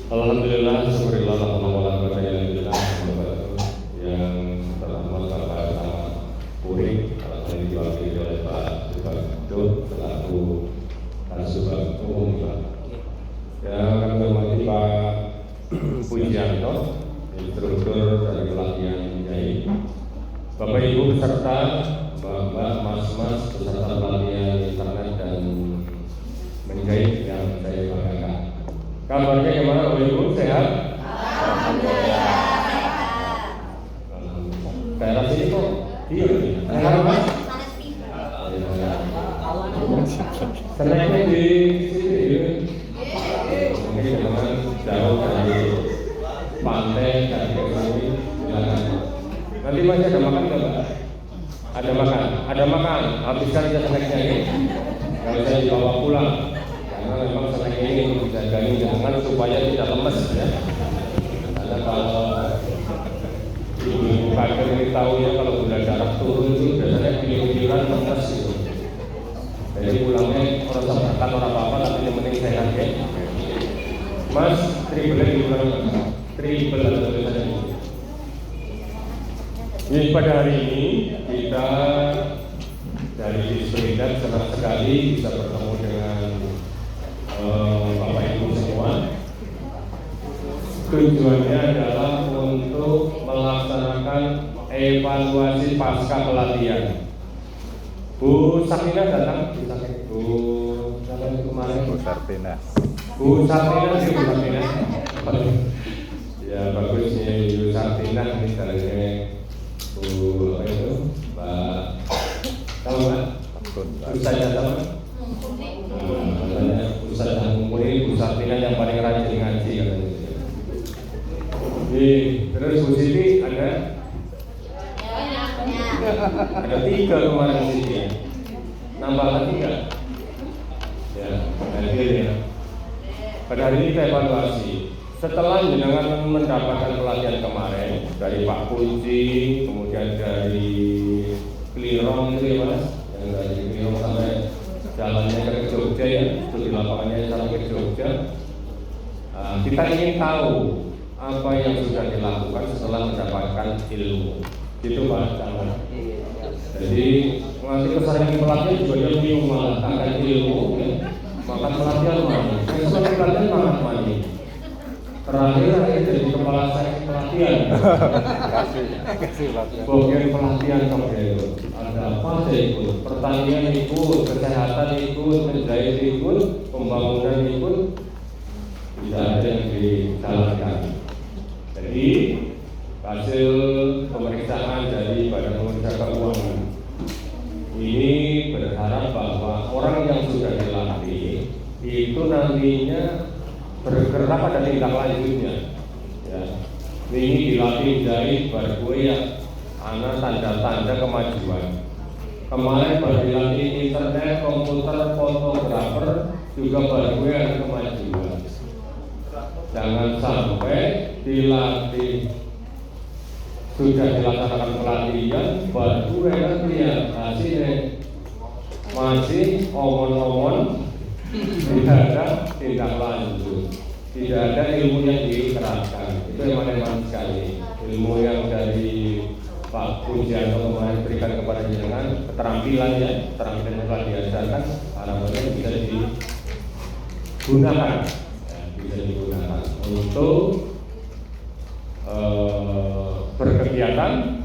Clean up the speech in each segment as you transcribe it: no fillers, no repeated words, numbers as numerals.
Alhamdulillah, syukurillah, alhamdulillah, yang terhormat Bapak Ahmad Puri, yang diwakili oleh Pak Subagdo selaku Kasubag Umum, yang kami hormati Pak Pujianto, instruktur dari pelatihan Yai, Bapak Ibu peserta, Bapak, Mas, peserta pelatihan internet dan menjahit yang saya banggakan. Kabarnya gimana Bapak Ibu? Sehat? Alhamdulillah. Daerah sini kok diam nih? Sehat Mas? Senangnya di sini ya? Mungkin teman jauh dari pantai, dari kebun, silakan. Nanti Mas ada makan nggak Pak? Ada makan. Habiskan aja snacknya ini. Kalau saya dibawa pulang. Karena memang snack ini untuk menjaga jangan supaya tidak lemes ya. Karena kalau ibu kader ini tahu ya kalau gula darah turun itu biasanya pikiran lemes itu. Jadi pulangnya orang berangkat orang apa-apa tapi yang penting sehat ya. Mas, triple di pulang triple atau tulisannya. Jadi pada hari ini kita dari Disperindak senang sekali bisa bertemu dengan Bapak Ibu semua. Tujuannya adalah untuk melaksanakan evaluasi pasca pelatihan. Bu Sakina datang, Bu siapa itu kemarin? Bu Sartina. Bu Sartina sih Bu Sartina. Ya bagus nih Bu Sartina ini caranya Bu apa itu? Mbak tahu Mbak? Ustazah tahu? Katanya Ustazah Mumpuni, Bu Sartina yang paling rajin ngaji katanya. Terus Bu Siti ada? Ada 3 kemarin di sini. Nambah lagi nggak? Ya, hadir ya. Pada hari ini kita evaluasi. Setelah jenengan mendapatkan pelatihan kemarin dari Pak Puji, kemudian dari Klirong itu ya Mas, yang dari Klirong sampai jalannya ke Jogja ya, itu di lapangannya sampai ke Jogja. Kita ingin tahu apa yang sudah dilakukan setelah mendapatkan ilmu. Itu Pak Camat. Jadi mengerti kesadaran pelatihan juga dia bingung malah akan ilmu, ya. Makan pelatihan mana? Sesuai pelatihan makan mani. Terakhir jadi kepala seksi pelatihan. Kasih pelatihan. Bagian pelatihan kamu ada apa saja ikut? Pertanian ikut, kesehatan ikut, menjahit ikut, pembangunan ikut. Tidak ada yang dijalankan. Jadi hasil pemeriksaan dari Badan Pemeriksa Keuangan ini berharap bahwa orang yang sudah dilatih itu nantinya bergerak pada tindak lanjutnya. Ya. Ini dilatih jahit berkue ya, anak tanda-tanda kemajuan. Kemarin baru dilatih internet, komputer, fotografer juga berkue ada kemajuan. Jangan sampai dilatih sudah dilaksanakan pelatihan baru enak lihat hasilnya masih omon-omon, tidak ada tindak lanjut, tidak ada ilmu yang diterapkan. Itu yang mana sekali ilmu yang dari Pak Pujianto kemarin berikan kepada jenengan, keterampilan yang telah diajarkan, harapannya bisa digunakan untuk berkegiatan.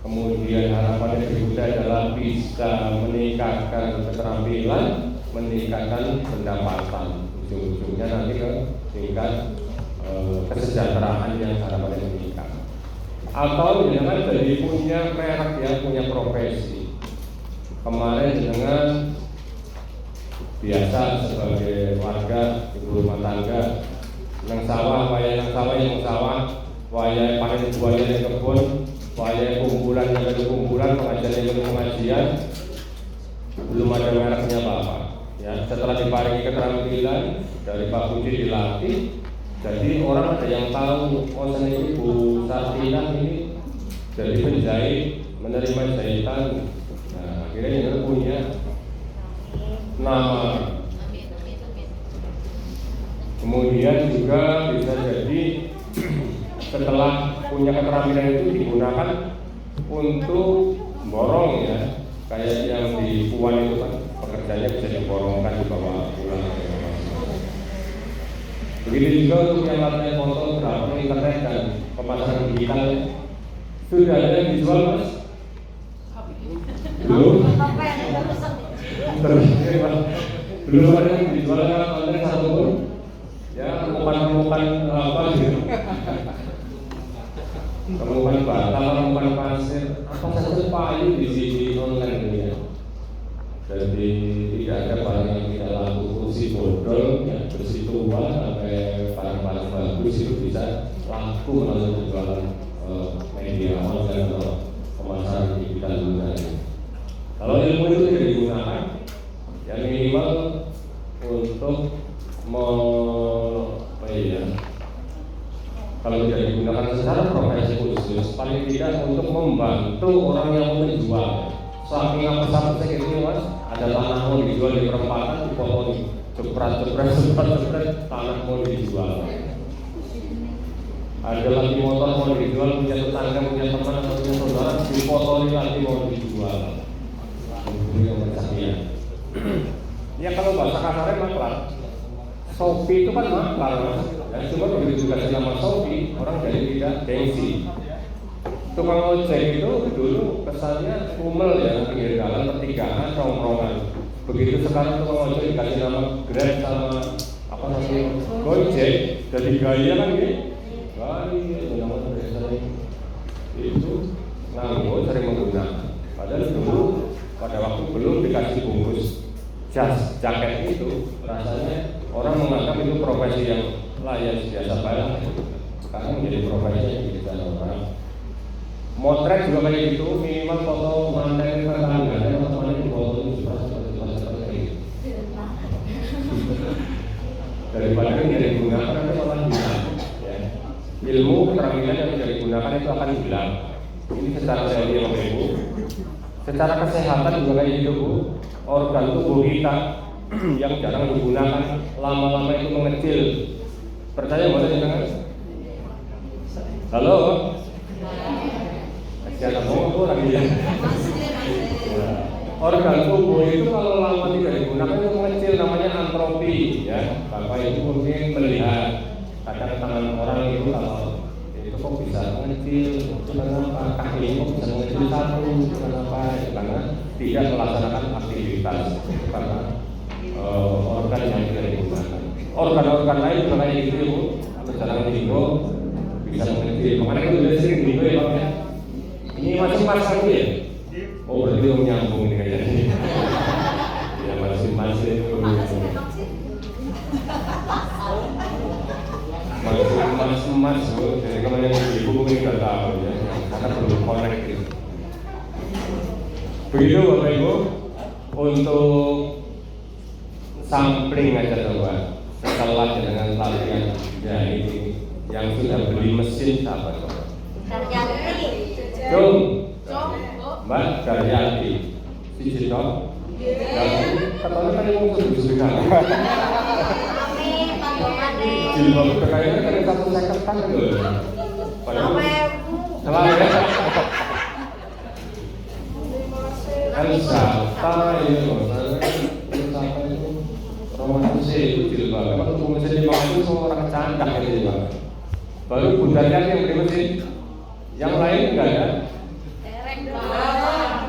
Kemudian harapannya berikutnya adalah bisa meningkatkan keterampilan, meningkatkan pendapatan, ujung-ujungnya nanti ke tingkat kesejahteraan yang harapannya meningkat. Atau jangan jadi punya merek ya, punya profesi. Kemarin dengan biasa sebagai warga ibu rumah tangga nang sawah, yang sawah, wayai panen buahnya di kebun, wayai kumpulan yang dari kumpulan, pengajian yang dari pengajian, belum ada mereknya apa-apa. Ya, setelah diparingi keterampilan dari Pak Budi dilatih, jadi orang ada yang tahu, oh ini Bu Sartina ini jadi penjahit, menerima jahitan. Nah, akhirnya dia punya nama Kemudian juga bisa jadi setelah punya keterampilan itu digunakan untuk borong ya, kayak yang di Puan itu kan pekerjaannya bisa diborongkan dibawa pulang. Begitu juga untuk yang latihan foto, berapa internet dan pemasaran digital sudah ada yang dijual mas? Belum. Belum ada yang dijual online satupun. Ya, temukan apa gitu. Temukan bata, temukan pasir, apa saja payu di online ini ya. Jadi tidak ada barang yang tidak laku, kursi bodol, ya, kursi tua sampai barang-barang bagus itu bisa laku melalui penjualan media online atau pemasaran digital juga. Kalau ilmu itu tidak digunakan, ya minimal untuk kalau tidak digunakan secara profesi khusus, paling tidak untuk membantu orang yang menjual. Saking apa-apa gitu mas, ada tanah mau dijual di perempatan, dipotong jepret, tanah mau dijual. Ada lagi motor mau dijual, punya tetangga, punya teman atau punya saudara, dipotong lagi mau dijual. Ya kalau bahasa kasarnya maklar. Shopee itu kan maklar mas, dan cuma begitu juga nama Shopee, orang jadi tidak gengsi. Tukang ojek itu dulu kesannya kumel ya, pinggir jalan, pertigaan, rongrongan. Begitu sekarang tukang ojek dikasih nama Grab sama apa namanya Gojek, jadi gaya kan gitu. Gaya, nama itu nganggo sering menggunakan. Padahal dulu pada waktu belum dikasih bungkus jaket itu, rasanya orang menganggap itu profesi yang layak biasa banget. Sekarang menjadi profesi yang dikerjakan orang. Motret juga kayak gitu, minimal foto mantan tetangga dan teman-teman di foto itu seperti itu. Daripada yang tidak digunakan itu malah hilang. Ya. Ilmu keterampilan yang tidak digunakan itu akan hilang. Ini secara teori yang ibu. Secara kesehatan juga kayak gitu bu. Organ tubuh kita yang jarang digunakan lama-lama itu mengecil. Percaya boleh jangan? Halo? Jangan ngomong lagi ya. Organ tubuh itu kalau lama tidak digunakan itu mengecil, namanya antropi ya. Bapak itu mungkin melihat kadang tangan orang itu kalau itu kok bisa mengecil, itu kenapa? Kaki kok bisa mengecil satu, kenapa? Karena tidak melaksanakan aktivitas, karena organ yang tidak digunakan. Organ-organ lain juga kayak gitu bu, jarang digo bisa mengecil. Kemarin itu udah sering digo ya pak ya. Ini masing-masing ya? Oh berarti belum nyambung ini kayaknya. Ya masing-masing. Masing-masing. Jadi kalau yang ibu mungkin nggak tahu ya, karena belum connect gitu. Begitu Bapak Ibu, untuk sampling aja coba. Setelah dengan latihan ya ini yang sudah beli mesin apa coba? Jom, Mbak Daryati, si Jidong, katanya kan yang mau sebut-sebutkan. Jilbab kekayaan kan satu seketan itu. Padahal ya. Elsa, itu romantis itu jilbab. Kalau untuk mesin jilbab itu seorang candak gitu Pak. Baru bundanya yang beli mesin. Yang lain enggak ada.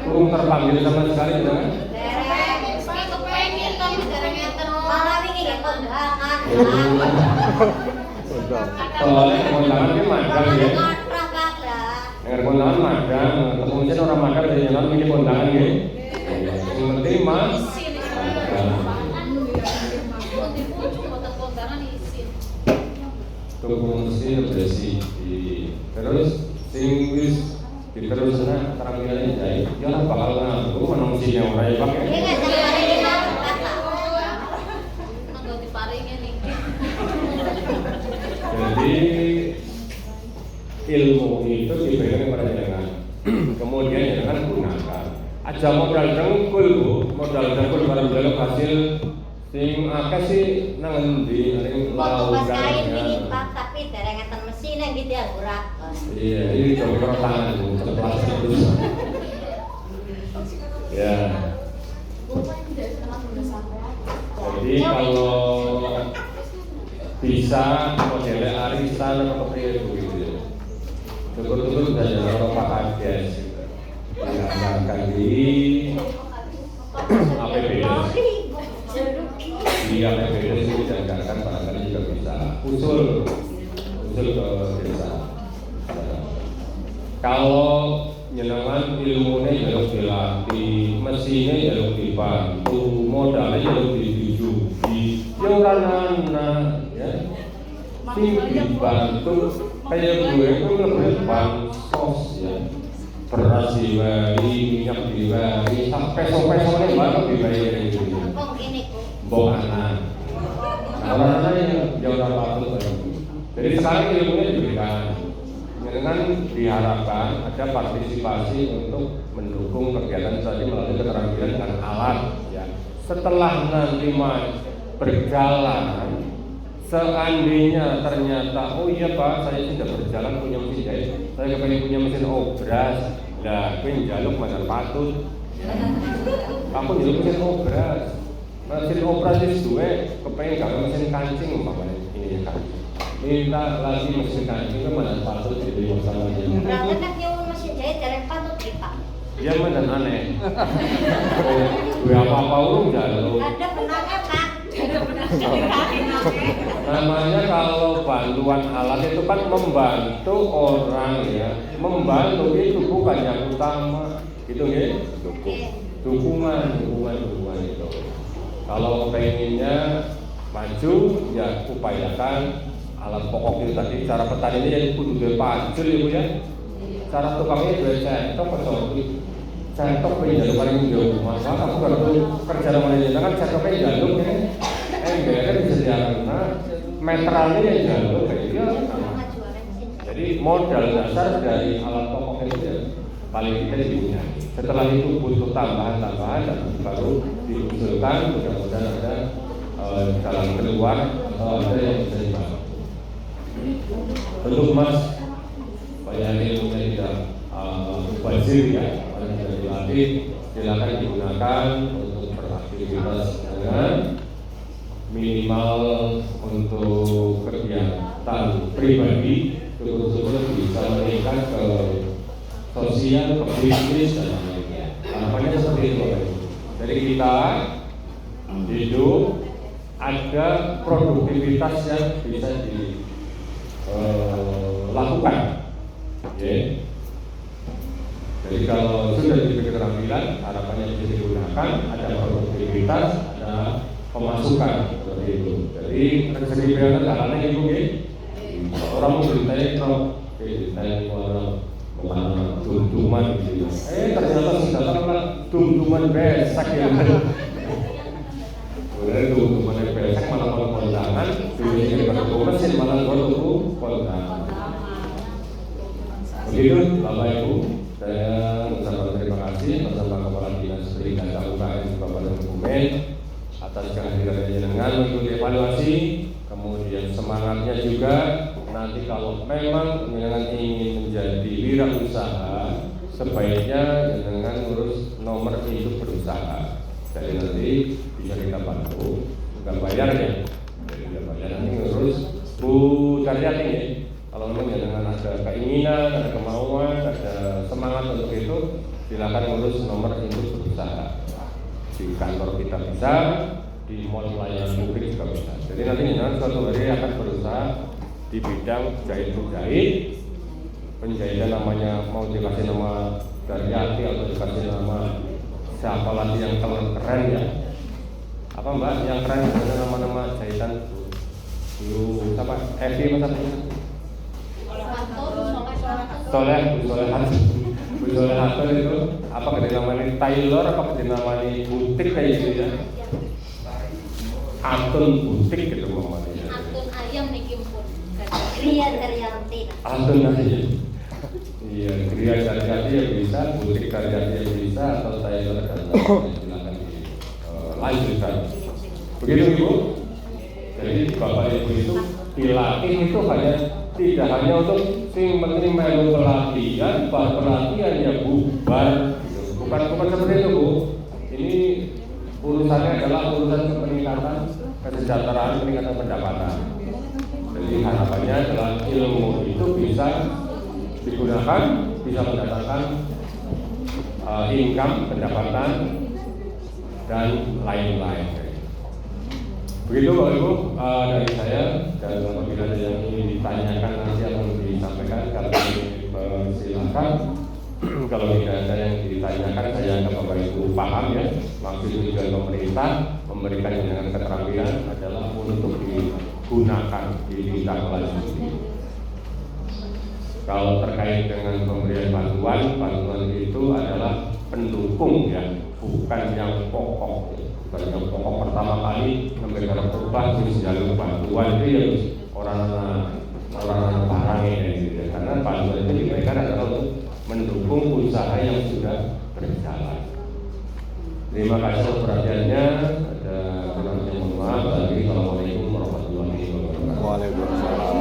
Kurung terpanggil sama sekali jangan. Soalnya kondangan kan magang ya. Dengar kondangan magang, kemudian orang magang dari jalan ini kondangan ya. Yang penting mas. Tunggu mesin bersih. Terus sing wis diterusna keterampilannya jahit, ya lah bakal nganggo mana mesin yang ora pakai. Jadi ilmu itu diberikan kepada jangan, kemudian jangan gunakan. Aja modal dengkul bu, modal dengkul baru belok hasil Sing akeh sih nang endi ning Kalau pas lautan. kain dingin Pak, tapi derengan mesin yang gitu ya ora. Iya, ini coba tangan ceplas terus. Ya. Jadi kalau bisa modelnya arisan atau kayak begitu ya. Syukur-syukur sudah jadi orang Pak Kades. Dianggarkan di APBD. Di APBD itu dianggarkan barangkali juga bisa usul ke desa. Kalau nyenangan ilmunya jaluk dilatih, mesinnya jaluk dibantu, modalnya jaluk dibijuki, yang anak ya, sing dibantu kayak gue itu lebih bansos ya, beras diwari, minyak diwari, sampai peso-pesonya baru dibayarin gitu. Kok gini kok? Bawa anak, orang-orang yang udah patut. Jadi sekarang ilmunya diberikan. Dengan diharapkan ada partisipasi untuk mendukung kegiatan tadi melalui keterampilan dengan alat ya. Setelah nanti berjalan, seandainya ternyata oh iya Pak saya sudah berjalan punya mesin jahit, saya kepengen punya mesin obras, lah gue njaluk mana patut. Kamu njaluk mesin obras itu gue kepengen gak mesin kancing umpamanya ini kan. Minta lagi mesin kancing itu mana patut jadi masalahnya. Berarti nak nyuwun mesin jahit jarang patut kita. Dia mana aneh. Gue apa urung jalur. Ada benarnya Pak. Namanya kalau bantuan alat itu kan membantu orang ya. Membantu itu bukan yang utama. Gitu ya. Dukungan itu. Kalau pengennya maju ya upayakan alat pokok itu tadi. Cara petani ini jadi kudu dua pancul ya Bu ya. Cara tukangnya dua centok atau centok penjaluk paling jauh. Masa aku kalau kerja sama dia kan centoknya jaluk ya. Enggak bisa diarahkan meteralnya yang jaluk kayak gitu. Jadi modal dasar dari alat pokok itu ya paling kita punya. Setelah itu butuh tambahan dan baru diusulkan mudah-mudahan ada jalan keluar ada yang bisa dibantu. Untuk Mas banyak ilmunya tidak wajib ya, yang sudah dilatih silakan digunakan untuk beraktivitas dengan minimal untuk kegiatan pribadi, syukur-syukur bisa meningkat ke sosial, ke bisnis dan lain-lain. Harapannya seperti itu. Jadi kita hidup ada produktivitas yang bisa dilakukan. Okay. Jadi kalau sudah diberi keterampilan, harapannya bisa digunakan, ada produktivitas, ada pemasukan seperti itu. Jadi rezeki beliau jalannya ibu ya. Orang mau beritain kalau beritain orang kemana tuntuman gitu. Ternyata sudah terkenal tuntuman besak ya. Kemudian tuntuman besak malah kondangan, dunia bertemu mesin malah bertemu kondangan. Begitu Bapak Ibu, saya mengucapkan terima kasih bersama Kepala Dinas Pendidikan Kabupaten Kabupaten Kebumen atas kehadirannya dengan mengikuti evaluasi, kemudian semangatnya juga nanti kalau memang dengan ingin menjadi wirausaha sebaiknya dengan ngurus nomor induk berusaha. Jadi nanti bisa kita bantu, bukan bayarnya, jadi kita bayar nanti ngurus Bu Karyati ya. Kalau memang dengan ada keinginan, ada kemauan, ada semangat untuk itu, silakan ngurus nomor induk berusaha. Di kantor kita bisa, di mall pelayanan publik juga bisa. Jadi nanti jangan suatu hari akan berusaha di bidang jahit-jahit, penjahitan namanya mau dikasih nama Karyati atau dikasih nama siapa lagi yang keren ya? Apa Mbak yang keren ada nama-nama jahitan? Bu siapa? Evi apa satunya? Soleh, Bu Solehatur itu apa namanya Taylor apa namanya butik kayak gitu ya? Antun butik gitu namanya. Antun ayam dikimpun. Gria Daryanti. Antun ayam. Iya, Gria Daryanti yang bisa, butik Daryanti yang bisa atau Taylor dan lain-lain silakan dilanjutkan. Begitu Ibu. Jadi Bapak Ibu itu dilatih itu tidak hanya untuk sing penting melu pelatihan, pelatihan ya bubar. Gitu. Bukan seperti itu Bu. Ini urusannya adalah urusan peningkatan kesejahteraan, peningkatan pendapatan. Jadi harapannya adalah ilmu itu bisa digunakan, bisa mendatangkan income, pendapatan, dan lain-lain. Begitu Bapak Ibu dari saya, dan apabila ada yang ingin ditanyakan nanti akan disampaikan, kami silakan. Kalau tidak ada yang ditanyakan, saya ke Bapak Ibu paham ya. Maksud tujuan pemerintah memberikan dengan keterampilan adalah untuk digunakan di ditindaklanjuti. Kalau terkait dengan pemberian bantuan itu adalah pendukung ya, bukan yang pokok. Bukan yang pokok pertama kali memberikan perubahan jenis jalur bantuan itu ya orang barang ini gitu. Karena bantuan itu diberikan adalah untuk mendukung usaha yang sudah berjalan. Terima kasih atas perhatiannya. Ada kurang yang mohon maaf. Assalamualaikum warahmatullahi wabarakatuh. Waalaikumsalam.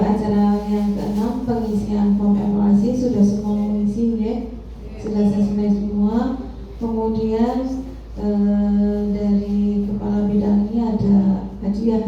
Acara yang ke-6 pengisian form evaluasi sudah semua mengisi ya, sudah selesai semua. Kemudian dari kepala bidang ini ada hadiah